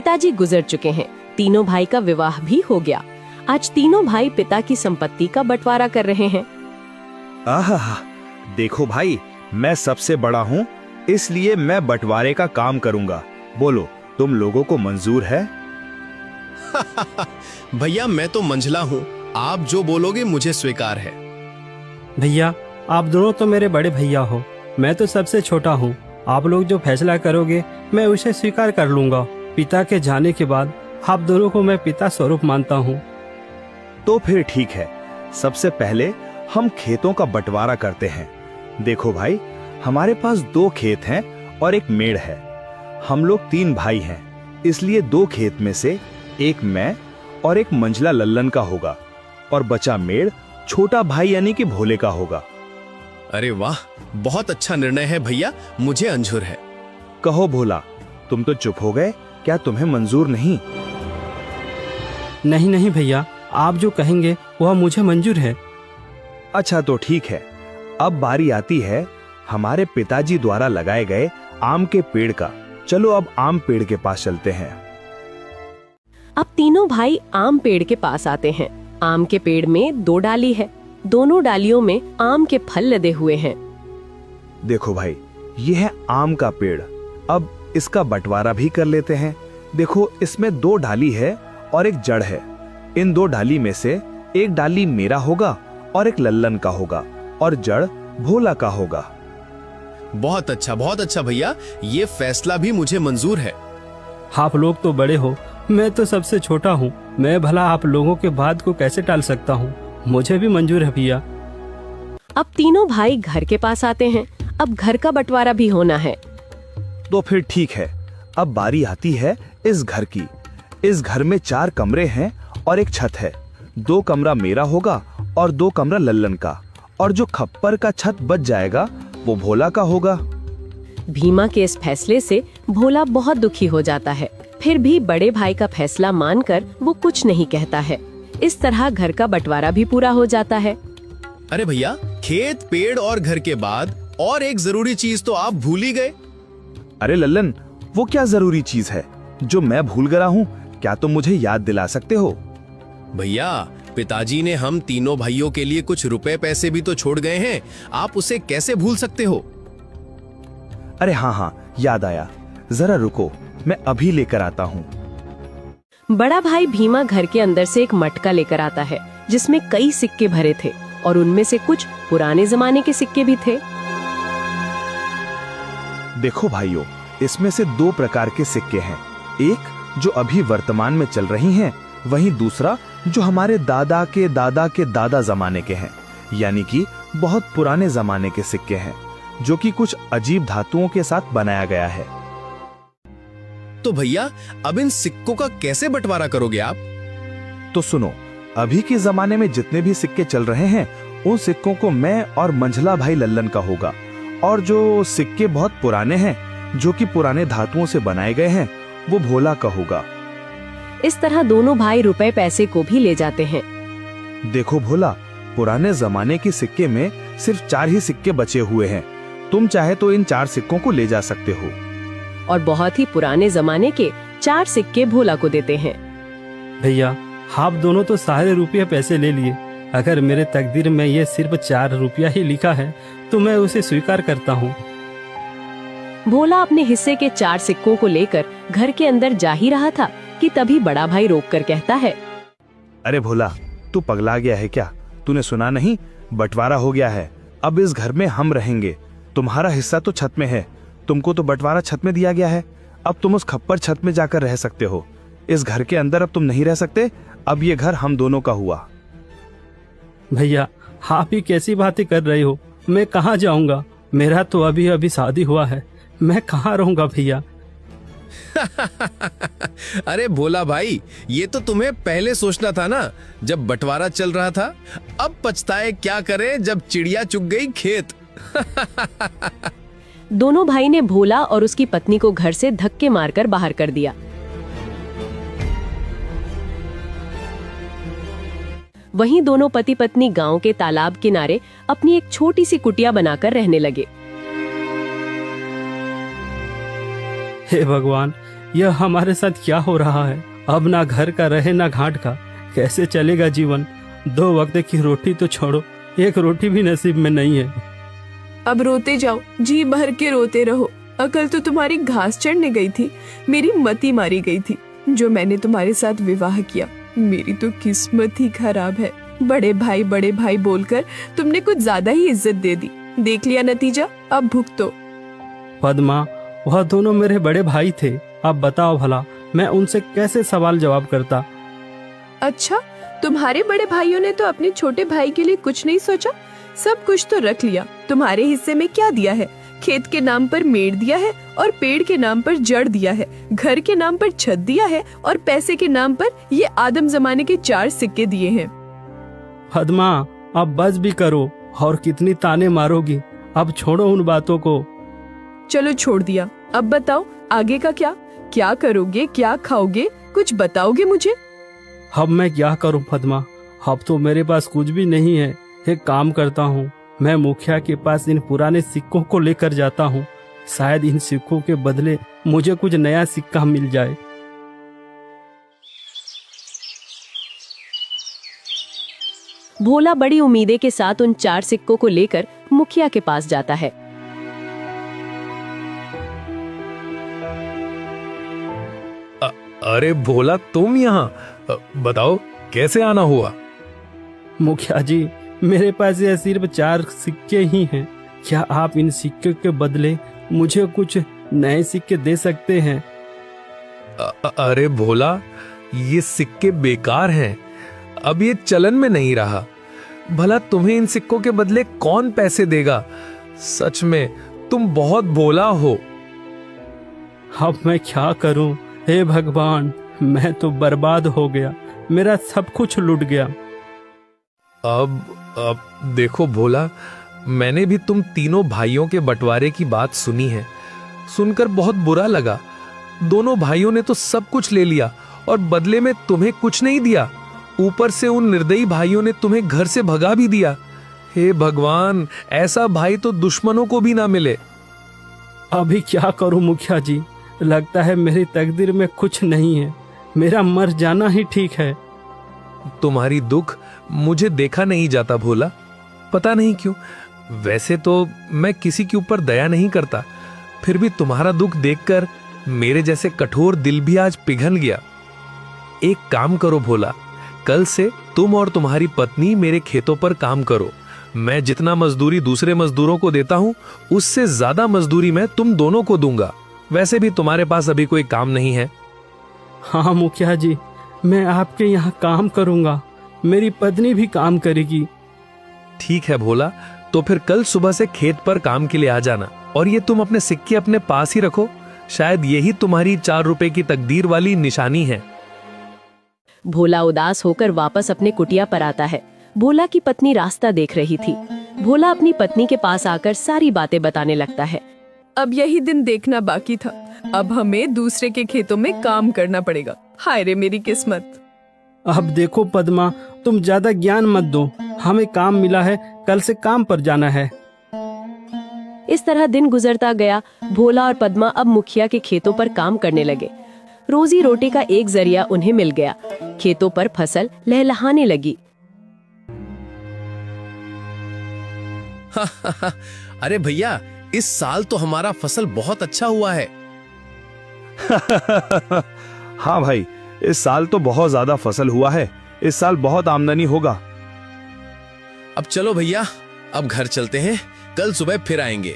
पिताजी गुजर चुके हैं। तीनों भाई का विवाह भी हो गया। आज तीनों भाई पिता की संपत्ति का बंटवारा कर रहे हैं। आहा, देखो भाई, मैं सबसे बड़ा हूँ, इसलिए मैं बंटवारे का काम करूँगा। बोलो, तुम लोगों को मंजूर है? भैया मैं तो मंझला हूँ, आप जो बोलोगे मुझे स्वीकार है। भैया आप दोनों तो मेरे बड़े भैया हो, मैं तो सबसे छोटा हूँ। आप लोग जो फैसला करोगे मैं उसे स्वीकार कर लूंगा। पिता के जाने के बाद आप दोनों को मैं पिता स्वरूप मानता हूँ। तो फिर ठीक है, सबसे पहले हम खेतों का बंटवारा करते हैं। देखो भाई, हमारे पास 2 खेत हैं और एक मेड़ है। हम लोग 3 भाई हैं, इसलिए 2 खेत में से एक मैं और एक मंझला लल्लन का होगा और बचा मेड़ छोटा भाई यानी कि भोले का होगा। अरे वाह, बहुत अच्छा निर्णय है भैया, मुझे मंजूर है। कहो भोला, तुम तो चुप हो गए, क्या तुम्हें मंजूर नहीं? नहीं नहीं भैया, आप जो कहेंगे वह मुझे मंजूर है। अच्छा तो ठीक है, अब बारी आती है हमारे पिताजी द्वारा लगाए गए आम के पेड़ का। चलो अब आम पेड़ के पास चलते हैं। अब तीनों भाई आम पेड़ के पास आते हैं। आम के पेड़ में 2 डाली है, दोनों डालियों में आम के फल लदे हुए हैं। देखो भाई, ये है आम का पेड़। अब इसका बंटवारा भी कर लेते हैं। देखो, इसमें 2 डाली है और एक जड़ है। इन 2 डाली में से एक डाली मेरा होगा और एक लल्लन का होगा और जड़ भोला का होगा। बहुत अच्छा भैया, ये फैसला भी मुझे मंजूर है। आप लोग तो बड़े हो, मैं तो सबसे छोटा हूँ। मैं भला आप लोगों के बात को कैसे टाल सकता हूँ? मुझे भी मंजूर है भैया। अब तीनों भाई घर के पास आते हैं। अब घर का बंटवारा भी होना है। तो फिर ठीक है, अब बारी आती है इस घर की। इस घर में 4 कमरे हैं और एक छत है। 2 कमरा मेरा होगा और 2 कमरा लल्लन का, और जो खप्पर का छत बच जाएगा वो भोला का होगा। भीमा के इस फैसले से भोला बहुत दुखी हो जाता है। फिर भी बड़े भाई का फैसला मानकर वो कुछ नहीं कहता है। इस तरह घर का बंटवारा भी पूरा हो जाता है। अरे भैया, खेत, पेड़ और घर के बाद और एक जरूरी चीज तो आप भूल ही गए। अरे लल्लन, वो क्या जरूरी चीज है जो मैं भूल गया हूँ? क्या तुम मुझे याद दिला सकते हो? भैया, पिताजी ने हम तीनों भाइयों के लिए कुछ रुपए पैसे भी तो छोड़ गए हैं, आप उसे कैसे भूल सकते हो? अरे हाँ, याद आया, जरा रुको, मैं अभी लेकर आता हूँ। बड़ा भाई भीमा घर के अंदर से एक मटका लेकर आता है जिसमें कई सिक्के भरे थे और उनमें से कुछ पुराने जमाने के सिक्के भी थे। देखो भाइयों, इसमें से 2 प्रकार के सिक्के हैं। एक जो अभी वर्तमान में चल रही हैं, वहीं दूसरा जो हमारे दादा के दादा जमाने के हैं, यानी कि बहुत पुराने जमाने के सिक्के हैं, जो कि कुछ अजीब धातुओं के साथ बनाया गया है। तो भैया, अब इन सिक्कों का कैसे बंटवारा करोगे आप? तो सुनो, अभी के जमाने में जितने भी सिक्के चल रहे हैं, उन सिक्कों को मैं और मंझला भाई लल्लन का होगा, और जो सिक्के बहुत पुराने हैं, जो कि पुराने धातुओं से बनाए गए हैं, वो भोला का होगा। इस तरह दोनों भाई रुपए पैसे को भी ले जाते हैं। देखो भोला, पुराने जमाने के सिक्के में सिर्फ 4 ही सिक्के बचे हुए हैं। तुम चाहे तो इन 4 सिक्कों को ले जा सकते हो। और बहुत ही पुराने जमाने के 4 सिक्के भोला को देते हैं। भैया, आप दोनों तो सारे रुपये पैसे ले लिए। अगर मेरे तकदीर में ये सिर्फ 4 रुपया ही लिखा है तो मैं उसे स्वीकार करता हूँ। भोला अपने हिस्से के 4 सिक्कों को लेकर घर के अंदर जा ही रहा था कि तभी बड़ा भाई रोककर कहता है, अरे भोला, तू पगला गया है क्या? तूने सुना नहीं? बंटवारा हो गया है। अब इस घर में हम रहेंगे। तुम्हारा हिस्सा तो छत में है, तुमको तो बंटवारा छत में दिया गया है। अब तुम उस खप्पर छत में जाकर रह सकते हो। इस घर के अंदर अब तुम नहीं रह सकते। अब ये घर हम दोनों का हुआ। भैया, आप ही कैसी बातें कर रहे हो? मैं कहाँ जाऊंगा? मेरा तो अभी अभी शादी हुआ है, मैं कहाँ रहूंगा भैया? अरे भोला भाई, ये तो तुम्हें पहले सोचना था ना, जब बंटवारा चल रहा था। अब पछताए क्या करें जब चिड़िया चुग गई खेत। दोनों भाई ने भोला और उसकी पत्नी को घर से धक्के मारकर बाहर कर दिया। वहीं दोनों पति पत्नी गांव के तालाब किनारे अपनी एक छोटी सी कुटिया बनाकर रहने लगे। हे भगवान, यह हमारे साथ क्या हो रहा है? अब ना घर का रहे ना घाट का, कैसे चलेगा जीवन? 2 वक्त की रोटी तो छोड़ो, एक रोटी भी नसीब में नहीं है। अब रोते जाओ, जी भर के रोते रहो। अकल तो तुम्हारी घास चढ़ने गई थी, मेरी मती मारी गई थी। जो मैंने तुम्हारे साथ विवाह किया, मेरी तो किस्मत ही खराब है। बड़े भाई बोलकर तुमने कुछ ज्यादा ही इज्जत दे दी। देख लिया नतीजा, अब भुगतो। पद्मा, वह दोनों मेरे बड़े भाई थे। अब बताओ भला, मैं उनसे कैसे सवाल जवाब करता? अच्छा, तुम्हारे बड़े भाइयों ने तो अपने छोटे भाई के लिए कुछ नहीं सोचा? सब कुछ तो रख लिया। तुम्हारे हिस्से में क्या दिया है? खेत के नाम पर मेड़ दिया है और पेड़ के नाम पर जड़ दिया है, घर के नाम पर छत दिया है और पैसे के नाम पर ये आदम जमाने के 4 सिक्के दिए हैं। पद्मा, अब बस भी करो, और कितनी ताने मारोगी? अब छोड़ो उन बातों को। चलो छोड़ दिया, अब बताओ आगे का क्या? क्या करोगे, क्या खाओगे, कुछ बताओगे मुझे? अब मैं क्या करूं पद्मा? अब तो मेरे पास कुछ भी नहीं है। एक काम करता हूँ, मैं मुखिया के पास इन पुराने सिक्कों को लेकर जाता हूँ। शायद इन सिक्कों के बदले मुझे कुछ नया सिक्का मिल जाए। भोला बड़ी उम्मीदें के साथ उन 4 सिक्कों को लेकर मुखिया के पास जाता है। अरे भोला, तुम यहाँ? बताओ कैसे आना हुआ? मुखिया जी, मेरे पास यह सिर्फ 4 सिक्के ही हैं। क्या आप इन सिक्के के बदले मुझे कुछ नए सिक्के दे सकते हैं? अरे भोला, ये सिक्के बेकार हैं। अब ये चलन में नहीं रहा। भला तुम्हें इन सिक्कों के बदले कौन पैसे देगा? सच में तुम बहुत भोला हो। अब मैं क्या करूं? हे भगवान, मैं तो बर्बाद हो गया। मेरा सब कुछ लुट गया। अब देखो भोला, मैंने भी तुम तीनों भाइयों के बंटवारे की बात सुनी है। सुनकर बहुत बुरा लगा। दोनों भाइयों ने तो सब कुछ ले लिया और बदले में तुम्हें कुछ नहीं दिया। ऊपर से उन निर्दयी भाइयों ने तुम्हें घर से भगा भी दिया। हे भगवान, ऐसा भाई तो दुश्मनों को भी ना मिले। अभी क्या करूं मुखिया जी? लगता है मेरी तकदीर में कुछ नहीं है। मेरा मर जाना ही ठीक है। तुम्हारी दुख मुझे देखा नहीं जाता भोला, पता नहीं क्यों। वैसे तो मैं किसी के ऊपर दया नहीं करता, फिर भी तुम्हारा दुख देखकर मेरे जैसे कठोर दिल भी आज पिघल गया। एक काम करो भोला, कल से तुम और तुम्हारी पत्नी मेरे खेतों पर काम करो। मैं जितना मजदूरी दूसरे मजदूरों को देता हूं, उससे ज्यादा मजदूरी मैं तुम दोनों को दूंगा। वैसे भी तुम्हारे पास अभी कोई काम नहीं है। हाँ मुखिया जी, मैं आपके यहाँ काम करूंगा। मेरी पत्नी भी काम करेगी। ठीक है भोला, तो फिर कल सुबह से खेत पर काम के लिए आ जाना। और ये तुम अपने सिक्के अपने पास ही रखो, शायद यही तुम्हारी 4 रुपए की तकदीर वाली निशानी है। भोला उदास होकर वापस अपने कुटिया पर आता है। भोला की पत्नी रास्ता देख रही थी। भोला अपनी पत्नी के पास आकर सारी बातें बताने लगता है। अब यही दिन देखना बाकी था। अब हमें दूसरे के खेतों में काम करना पड़ेगा। हाय रे मेरी किस्मत। अब देखो पद्मा, तुम ज्यादा ज्ञान मत दो। हमें काम मिला है, कल से काम पर जाना है। इस तरह दिन गुजरता गया। भोला और पद्मा अब मुखिया के खेतों पर काम करने लगे। रोजी रोटी का एक जरिया उन्हें मिल गया। खेतों पर फसल लहलहाने लगी। अरे भैया, इस साल तो हमारा फसल बहुत अच्छा हुआ है। हाँ भाई, इस साल तो बहुत ज्यादा फसल हुआ है। इस साल बहुत आमदनी होगा। अब चलो भैया, अब घर चलते हैं, कल सुबह फिर आएंगे।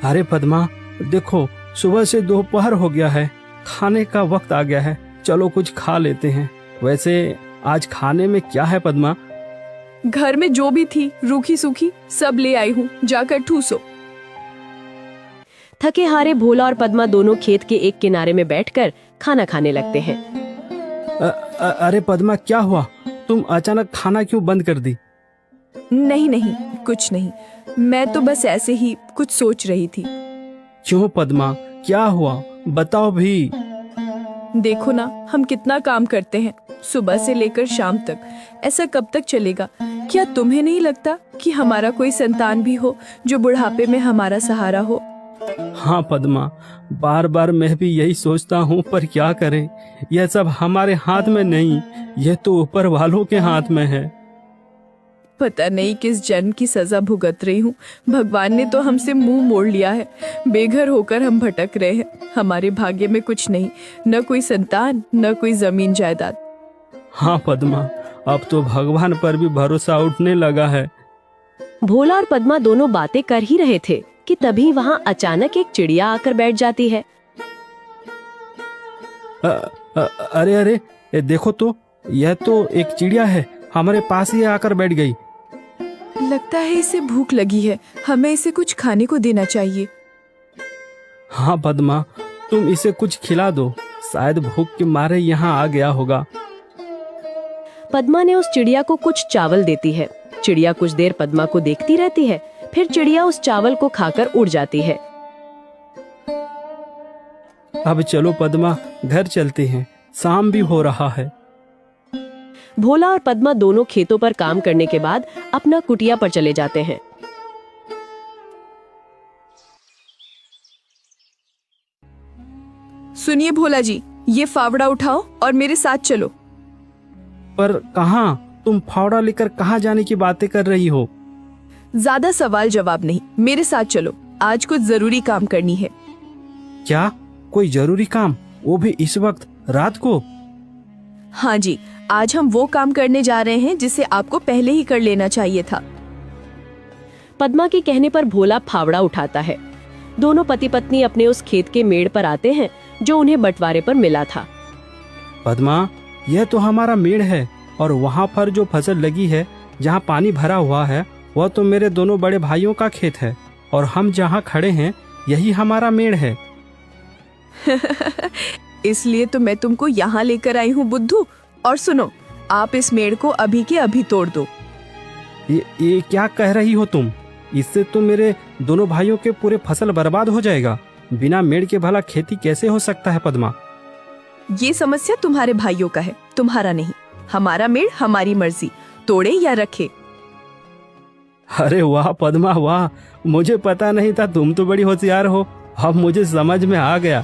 अरे पद्मा, देखो सुबह से दोपहर हो गया है। खाने का वक्त आ गया है। चलो कुछ खा लेते हैं। वैसे आज खाने में क्या है पद्मा? घर में जो भी थी रूखी सूखी सब ले आई हूँ, जाकर ठूसो। थके हारे भोला और पद्मा दोनों खेत के एक किनारे में बैठकर खाना खाने लगते हैं। अरे पद्मा, क्या हुआ? तुम अचानक खाना क्यों बंद कर दी? नहीं, कुछ नहीं। मैं तो बस ऐसे ही कुछ सोच रही थी। क्यों पद्मा, क्या हुआ? बताओ भी। देखो ना, हम कितना काम करते हैं, सुबह से लेकर शाम तक। ऐसा कब तक चलेगा? क्या तुम्हें नहीं लगता कि हमारा कोई संतान भी हो जो बुढ़ापे में हमारा सहारा हो? हाँ पद्मा, बार बार मैं भी यही सोचता हूँ, पर क्या करें, यह सब हमारे हाथ में नहीं, यह तो ऊपर वालों के हाथ में है। पता नहीं किस जन्म की सजा भुगत रही हूँ। भगवान ने तो हमसे मुंह मोड़ लिया है। बेघर होकर हम भटक रहे हैं। हमारे भाग्य में कुछ नहीं, न कोई संतान, न कोई जमीन जायदाद। हाँ पद्मा, अब तो भगवान पर भी भरोसा उठने लगा है। भोला और पद्मा दोनों बातें कर ही रहे थे कि तभी वहाँ अचानक एक चिड़िया आकर बैठ जाती है। अरे अरे, देखो तो, यह तो एक चिड़िया है, हमारे पास ही आकर बैठ गई। लगता है इसे भूख लगी है, हमें इसे कुछ खाने को देना चाहिए। हाँ पद्मा, तुम इसे कुछ खिला दो, शायद भूख के मारे यहाँ आ गया होगा। पद्मा ने उस चिड़िया को कुछ चावल देती है। चिड़िया कुछ देर पद्मा को देखती रहती है, फिर चिड़िया उस चावल को खाकर उड़ जाती है। अब चलो पद्मा, घर चलते हैं, शाम भी हो रहा है। भोला और पद्मा दोनों खेतों पर काम करने के बाद अपना कुटिया पर चले जाते हैं। सुनिए भोला जी, ये फावड़ा उठाओ और मेरे साथ चलो। पर कहाँ? तुम फावड़ा लेकर कहाँ जाने की बातें कर रही हो? ज्यादा सवाल जवाब नहीं, मेरे साथ चलो, आज कुछ जरूरी काम करनी है। क्या? कोई जरूरी काम? वो भी इस वक्त, रात को? हाँ जी, आज हम वो काम करने जा रहे हैं जिसे आपको पहले ही कर लेना चाहिए था। पद्मा के कहने पर भोला फावड़ा उठाता है। दोनों पति पत्नी अपने उस खेत के मेड़ पर आते हैं जो उन्हें बंटवारे पर मिला था। पद्मा, यह तो हमारा मेड़ है, और वहाँ पर जो फसल लगी है, जहाँ पानी भरा हुआ है, वह तो मेरे दोनों बड़े भाइयों का खेत है, और हम जहाँ खड़े हैं यही हमारा मेड़ है। इसलिए तो मैं तुमको यहाँ लेकर आई हूँ बुद्धू। और सुनो, आप इस मेड़ को अभी के अभी तोड़ दो। ये क्या कह रही हो तुम? इससे तो मेरे दोनों भाइयों के पूरे फसल बर्बाद हो जाएगा। बिना मेड़ के भला खेती कैसे हो सकता है पद्मा? ये समस्या तुम्हारे भाइयों का है, तुम्हारा नहीं। हमारा मेड़ हमारी मर्जी, तोड़े या रखे। अरे वाह पद्मा वाह, मुझे पता नहीं था, तुम तो बड़ी होशियार हो, अब मुझे समझ में आ गया।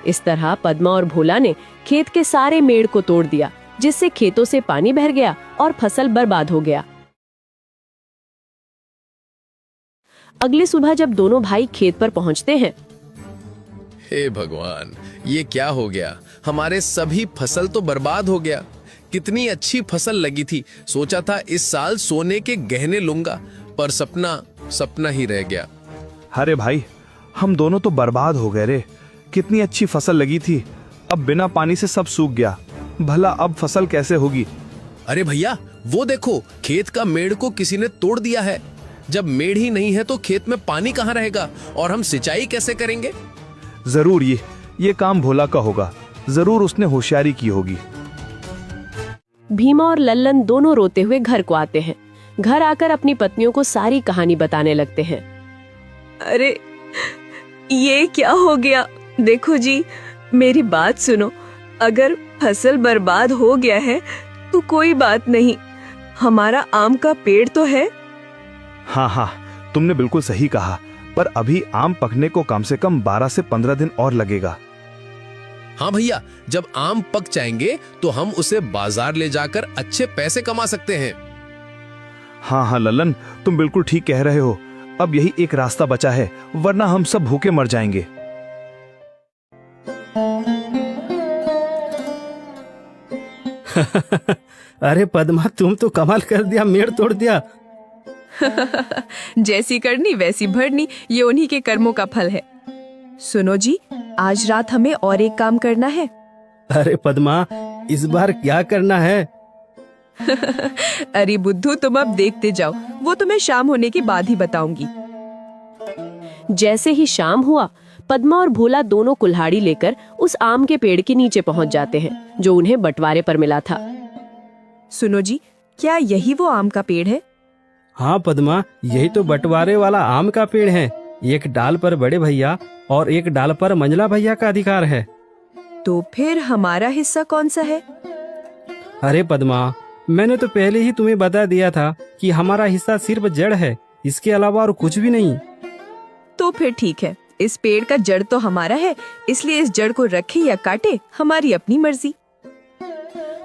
इस तरह पद्मा और भोला ने खेत के सारे मेड़ को तोड़ दिया, जिससे खेतों से पानी बह गया और फसल बर्बाद हो गया। अगली सुबह जब दोनों भाई खेत पर पहुंचते हैं, हे भगवान, ये क्या हो गया? हमारे सभी फसल तो बर्बाद हो गया। कितनी अच्छी फसल लगी थी, सोचा था इस साल सोने के गहने लूंगा, पर सपना सपना ही रह गया। अरे भाई, हम दोनों तो बर्बाद हो गए रे। कितनी अच्छी फसल लगी थी, अब बिना पानी से सब सूख गया। भला अब फसल कैसे होगी? अरे भैया, वो देखो, खेत का मेड़ को किसी ने तोड़ दिया है। जब मेड़ ही नहीं है तो खेत में पानी कहाँ रहेगा और हम सिंचाई कैसे करेंगे? जरूर ये काम भोला का होगा, जरूर उसने होशियारी की होगी। भीमा और लल्लन दोनों रोते हुए घर को आते हैं। घर आकर अपनी पत्नियों को सारी कहानी बताने लगते हैं। अरे ये क्या हो गया? देखो जी, मेरी बात सुनो। अगर फसल बर्बाद हो गया है तो कोई बात नहीं, हमारा आम का पेड़ तो है। हाँ, तुमने बिल्कुल सही कहा, पर अभी आम पकने को कम से कम 12 से 15 दिन और लगेगा। हाँ भैया, जब आम पक जाएंगे तो हम उसे बाजार ले जाकर अच्छे पैसे कमा सकते हैं। हाँ लल्लन, तुम बिल्कुल ठीक कह रहे हो। अब यही एक रास्ता बचा है, वरना हम सब भूखे मर जाएंगे। अरे पद्मा, तुम तो कमाल कर दिया, मेड़ तोड़ दिया। जैसी करनी वैसी भरनी, ये उन्हीं के कर्मों का फल है। सुनो जी, आज रात हमें और एक काम करना है। अरे पद्मा, इस बार क्या करना है? अरे बुद्धू, तुम अब देखते जाओ, वो तुम्हें शाम होने के बाद ही बताऊंगी। जैसे ही शाम हुआ, पद्मा और भोला दोनों कुल्हाड़ी लेकर उस आम के पेड़ के नीचे पहुंच जाते हैं जो उन्हें बंटवारे पर मिला था। सुनो जी, क्या यही वो आम का पेड़ है? हाँ पद्मा, यही तो बंटवारे वाला आम का पेड़ है। एक डाल पर बड़े भैया और एक डाल पर मंझला भैया का अधिकार है। तो फिर हमारा हिस्सा कौन सा है? अरे पद्मा, मैंने तो पहले ही तुम्हें बता दिया था कि हमारा हिस्सा सिर्फ जड़ है, इसके अलावा और कुछ भी नहीं। तो फिर ठीक है, इस पेड़ का जड़ तो हमारा है, इसलिए इस जड़ को रखे या काटे हमारी अपनी मर्जी।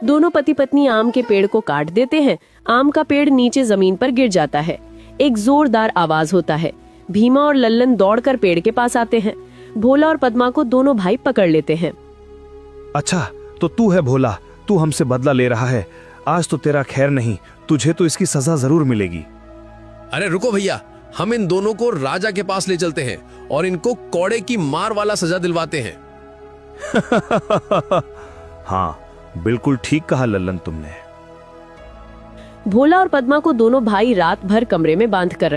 दोनों पति पत्नी आम के पेड़ को काट देते हैं। आम का पेड़ नीचे जमीन पर गिर जाता है। एक जोरदार आवाज होता है। भीमा और लल्लन दौड़कर पेड़ के पास आते हैं। भोला और पद्मा को दोनों भाई पकड़ लेते हैं। अच्छा, तो तू है भोला, तू हमसे बदला ले रहा है। आज तो तेरा खैर नहीं, तुझे तो इसकी सजा जरूर मिलेगी। अरे रुको भैया, हम इन दोनों को राजा के पास ले चलते हैं और इनको कौड़े की मार वाला सजा दिलवाते हैं। हाँ, बिल्कुल ठीक कहा लल्लन तुमने। भोला और पद्मा को दोनों भाई रात भर कमरे में बांध कर